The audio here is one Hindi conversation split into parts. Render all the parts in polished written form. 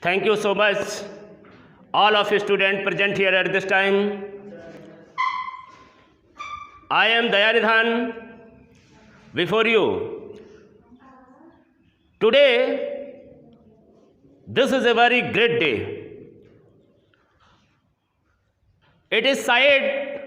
Thank you so much, all of you students present here at this time. I am Dayanidhan before you. Today, this is a very great day. It is said,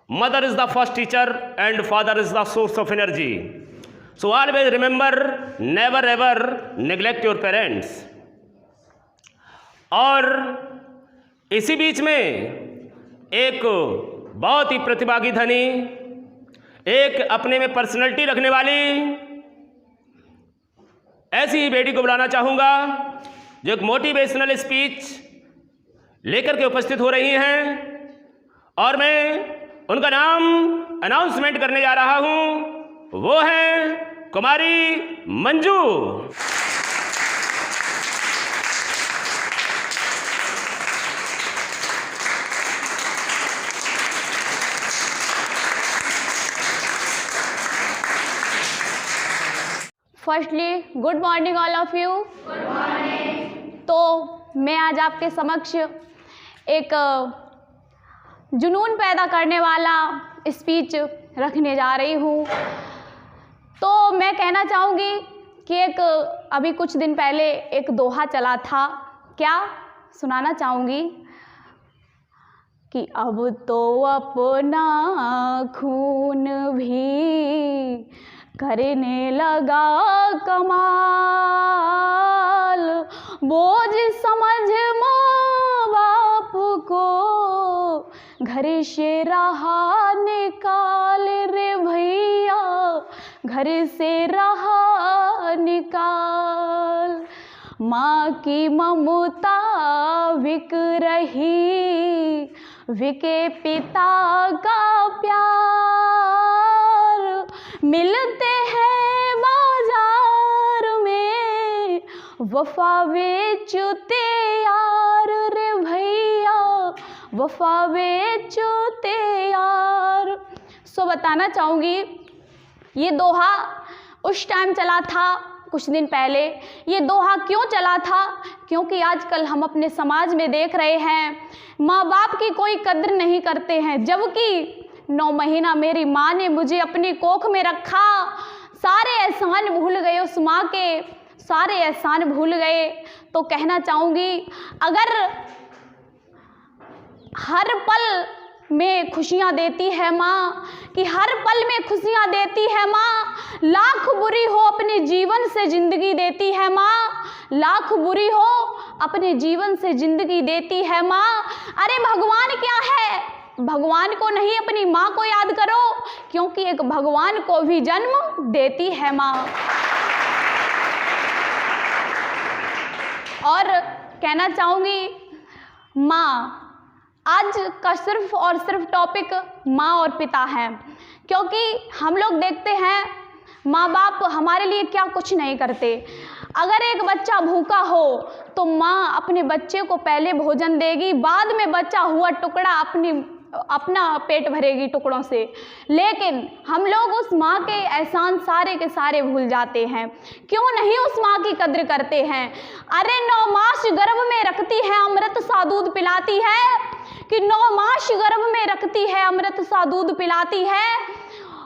mother is the first teacher and father is the source of energy. So always remember, never ever neglect your parents. और इसी बीच में एक बहुत ही प्रतिभागी धनी, एक अपने में पर्सनैलिटी रखने वाली ऐसी ही बेटी को बुलाना चाहूँगा जो एक मोटिवेशनल स्पीच लेकर के उपस्थित हो रही हैं और मैं उनका नाम अनाउंसमेंट करने जा रहा हूँ। वो है Kumari Manju. Firstly good morning all of you. Good morning. तो मैं आज आपके समक्ष एक जुनून पैदा करने वाला स्पीच रखने जा रही हूँ। तो मैं कहना चाहूँगी कि एक अभी कुछ दिन पहले एक दोहा चला था, क्या सुनाना चाहूँगी कि अब तो अपना खून भी करने लगा कमाल, बोझ समझ माँ बाप को घर से रहा निकाल रे भैया, घर से रहा निकाल। माँ की ममता बिक रही, बिके पिता का प्यार, मिलते हैं बाजार में वफा बेचते यार रे भैया, वफा बेचते यार। सो बताना चाहूँगी ये दोहा उस टाइम चला था कुछ दिन पहले। ये दोहा क्यों चला था? क्योंकि आजकल हम अपने समाज में देख रहे हैं माँ बाप की कोई कद्र नहीं करते हैं, जबकि 9 महीना मेरी माँ ने मुझे अपनी कोख में रखा, सारे एहसान भूल गए उस माँ के, सारे एहसान भूल गए। तो कहना चाहूँगी अगर हर पल में खुशियाँ देती है माँ, कि हर पल में खुशियाँ देती है माँ, लाख बुरी हो अपने जीवन से ज़िंदगी देती है माँ, लाख बुरी हो अपने जीवन से ज़िंदगी देती है माँ। अरे भगवान क्या है, भगवान को नहीं अपनी माँ को याद करो, क्योंकि एक भगवान को भी जन्म देती है माँ। और कहना चाहूँगी माँ, आज का सिर्फ और सिर्फ टॉपिक माँ और पिता है, क्योंकि हम लोग देखते हैं माँ बाप हमारे लिए क्या कुछ नहीं करते। अगर एक बच्चा भूखा हो तो माँ अपने बच्चे को पहले भोजन देगी, बाद में बचा हुआ टुकड़ा अपना पेट भरेगी टुकड़ों से। लेकिन हम लोग उस माँ के एहसान सारे के सारे भूल जाते हैं। क्यों नहीं उस माँ की कद्र करते हैं? अरे 9 मास गर्भ में रखती है अमृत सा दूध पिलाती है, कि 9 मास गर्भ में रखती है अमृत सा दूध पिलाती है,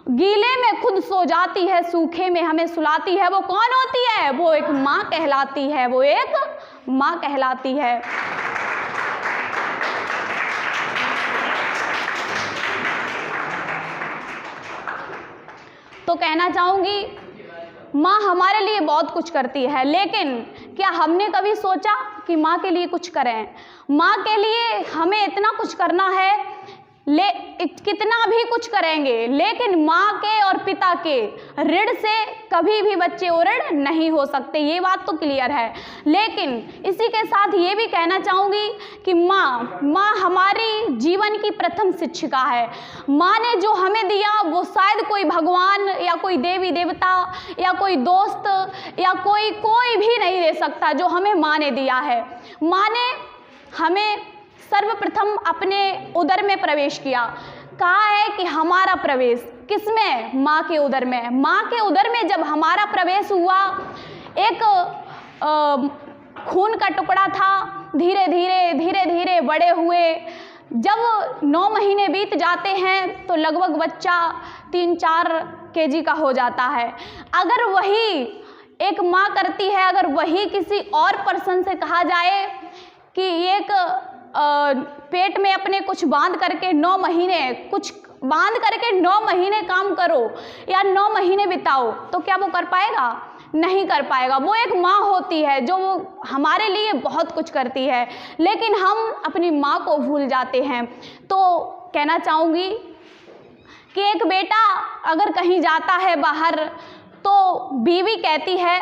गीले में खुद सो जाती है, सूखे में हमें सुलाती है। वो कौन होती है? वो एक माँ कहलाती है, वो एक माँ कहलाती है। तो कहना चाहूँगी माँ हमारे लिए बहुत कुछ करती है, लेकिन क्या हमने कभी सोचा कि माँ के लिए कुछ करें? माँ के लिए हमें इतना कुछ करना है, कितना भी कुछ करेंगे, लेकिन माँ के और पिता के ऋण से कभी भी बच्चे उऋण नहीं हो सकते, ये बात तो क्लियर है। लेकिन इसी के साथ ये भी कहना चाहूँगी कि माँ हमारी जीवन की प्रथम शिक्षिका है। माँ ने जो हमें दिया वो शायद कोई भगवान या कोई देवी देवता या कोई दोस्त या कोई भी नहीं दे सकता जो हमें माँ ने दिया है। माँ ने हमें सर्वप्रथम अपने उदर में प्रवेश किया। कहा है कि हमारा प्रवेश किसमें? माँ के उदर में। माँ के उदर में जब हमारा प्रवेश हुआ, एक खून का टुकड़ा था, धीरे धीरे बड़े हुए। जब 9 महीने बीत जाते हैं तो लगभग बच्चा 3-4 केजी का हो जाता है। अगर वही एक माँ करती है, अगर वही किसी और पर्सन से कहा जाए कि एक पेट में अपने कुछ बांध करके 9 महीने काम करो या 9 महीने बिताओ, तो क्या वो कर पाएगा? नहीं कर पाएगा। वो एक माँ होती है जो वो हमारे लिए बहुत कुछ करती है, लेकिन हम अपनी माँ को भूल जाते हैं। तो कहना चाहूँगी कि एक बेटा अगर कहीं जाता है बाहर तो बीवी कहती है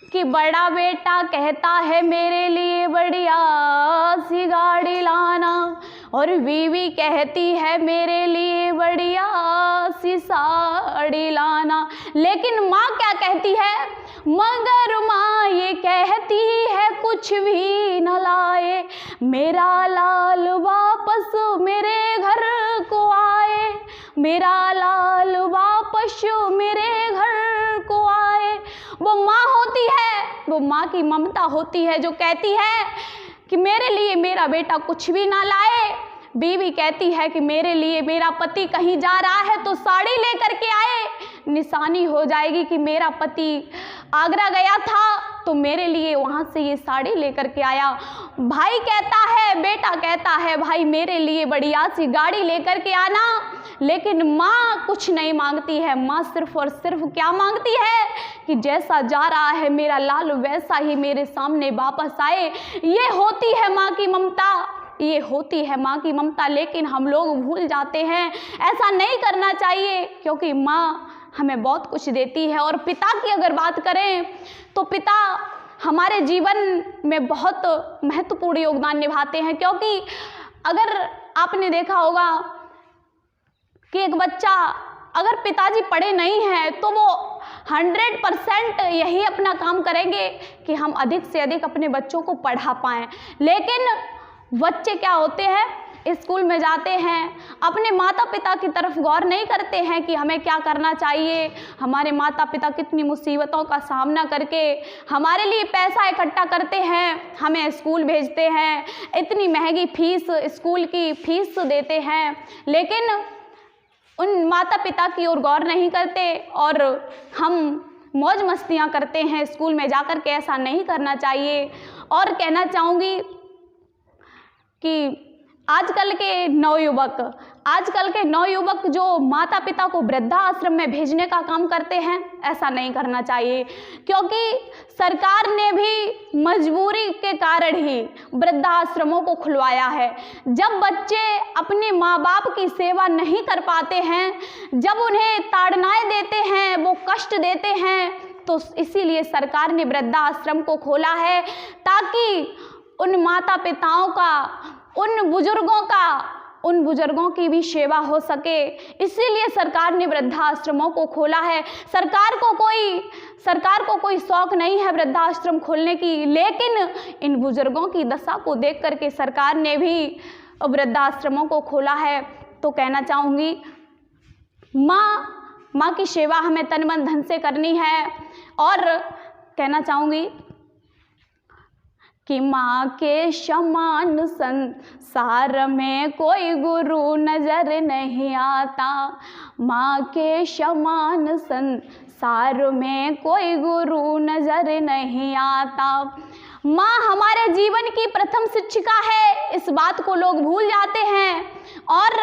कि बड़ा बेटा कहता है मेरे लिए बढ़िया सी गाड़ी लाना, और बीवी कहती है मेरे लिए बढ़िया सी साड़ी लाना। लेकिन माँ क्या कहती है? मगर माँ ये कहती है कुछ भी न लाए, मेरा लाल वापस मेरे घर को आए, मेरा लाल वापस मेरे घर को आए। वो माँ होती है, वो माँ की ममता होती है जो कहती है कि मेरे लिए मेरा बेटा कुछ भी ना लाए। बीवी कहती है कि मेरे लिए मेरा पति कहीं जा रहा है तो साड़ी लेकर के आए, निशानी हो जाएगी कि मेरा पति आगरा गया था तो मेरे लिए वहाँ से ये साड़ी लेकर के आया। भाई कहता है, बेटा कहता है भाई मेरे लिए बढ़िया सी गाड़ी लेकर के आना, लेकिन माँ कुछ नहीं मांगती है। माँ सिर्फ और सिर्फ क्या मांगती है कि जैसा जा रहा है मेरा लाल वैसा ही मेरे सामने वापस आए। ये होती है माँ की ममता, ये होती है माँ की ममता। लेकिन हम लोग भूल जाते हैं, ऐसा नहीं करना चाहिए, क्योंकि माँ हमें बहुत कुछ देती है। और पिता की अगर बात करें तो पिता हमारे जीवन में बहुत महत्वपूर्ण योगदान निभाते हैं, क्योंकि अगर आपने देखा होगा कि एक बच्चा अगर पिताजी पढ़े नहीं हैं तो वो 100% यही अपना काम करेंगे कि हम अधिक से अधिक अपने बच्चों को पढ़ा पाएँ। लेकिन बच्चे क्या होते हैं, स्कूल में जाते हैं, अपने माता पिता की तरफ गौर नहीं करते हैं कि हमें क्या करना चाहिए। हमारे माता पिता कितनी मुसीबतों का सामना करके हमारे लिए पैसा इकट्ठा करते हैं, हमें स्कूल भेजते हैं, इतनी महंगी फीस, स्कूल की फीस देते हैं, लेकिन उन माता पिता की ओर गौर नहीं करते और हम मौज मस्तियाँ करते हैं स्कूल में जाकर के। ऐसा नहीं करना चाहिए। और कहना चाहूँगी कि आजकल के नवयुवक जो माता पिता को वृद्धाश्रम में भेजने का काम करते हैं, ऐसा नहीं करना चाहिए, क्योंकि सरकार ने भी मजबूरी के कारण ही वृद्धाश्रमों को खुलवाया है। जब बच्चे अपने माँ बाप की सेवा नहीं कर पाते हैं, जब उन्हें ताड़नाएं देते हैं, वो कष्ट देते हैं, तो इसीलिए सरकार ने वृद्धाश्रम को खोला है, ताकि उन माता पिताओं का, उन बुजुर्गों की भी सेवा हो सके। इसीलिए सरकार ने वृद्धाश्रमों को खोला है। सरकार को कोई शौक नहीं है वृद्धाश्रम खोलने की, लेकिन इन बुजुर्गों की दशा को देख करके सरकार ने भी वृद्धाश्रमों को खोला है। तो कहना चाहूँगी, माँ की सेवा हमें तन मन धन से करनी है। और कहना चाहूँगी कि माँ के समान संसार में कोई गुरु नजर नहीं आता, माँ के समान संसार में कोई गुरु नजर नहीं आता। माँ हमारे जीवन की प्रथम शिक्षिका है, इस बात को लोग भूल जाते हैं और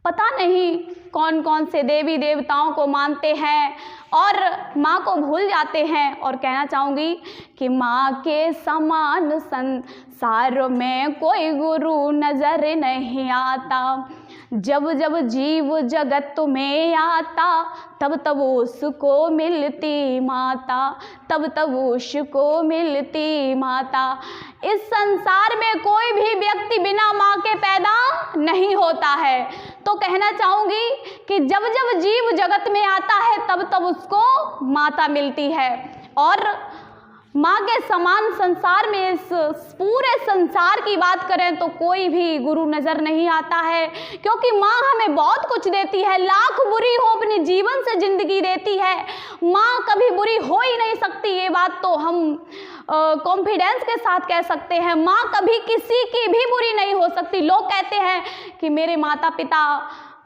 पता नहीं कौन कौन से देवी देवताओं को मानते हैं और माँ को भूल जाते हैं। और कहना चाहूँगी कि माँ के समान संसार में कोई गुरु नजर नहीं आता। जब जब जीव जगत में आता, तब तब उसको मिलती माता, तब तब उसको मिलती माता। इस संसार में कोई भी व्यक्ति बिना माँ के पैदा नहीं होता है। तो कहना चाहूँगी कि जब जब जीव जगत में आता है, तब तब उसको माता मिलती है। और माँ के समान संसार में इस पूरे संसार की बात करें तो कोई भी गुरु नज़र नहीं आता है, क्योंकि माँ हमें बहुत कुछ देती है। लाख बुरी हो अपने जीवन से ज़िंदगी देती है, माँ कभी बुरी हो ही नहीं सकती। ये बात तो हम कॉन्फिडेंस के साथ कह सकते हैं। माँ कभी किसी की भी बुरी नहीं हो सकती। लोग कहते हैं कि मेरे माता पिता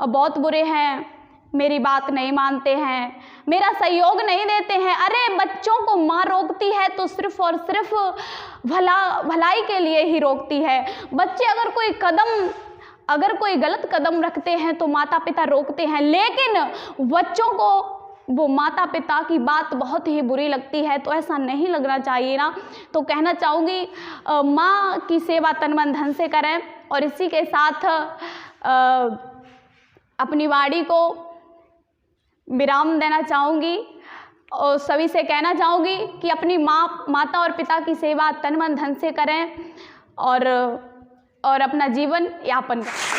बहुत बुरे हैं, मेरी बात नहीं मानते हैं, मेरा सहयोग नहीं देते हैं। अरे बच्चों को माँ रोकती है तो सिर्फ और सिर्फ भलाई के लिए ही रोकती है। बच्चे अगर कोई गलत कदम रखते हैं तो माता पिता रोकते हैं, लेकिन बच्चों को वो माता पिता की बात बहुत ही बुरी लगती है। तो ऐसा नहीं लगना चाहिए ना। तो कहना चाहूँगी माँ की सेवा तन मन धन से करें। और इसी के साथ अपनी वाणी को विराम देना चाहूँगी और सभी से कहना चाहूँगी कि अपनी माता और पिता की सेवा तन मन धन से करें और अपना जीवन यापन करें।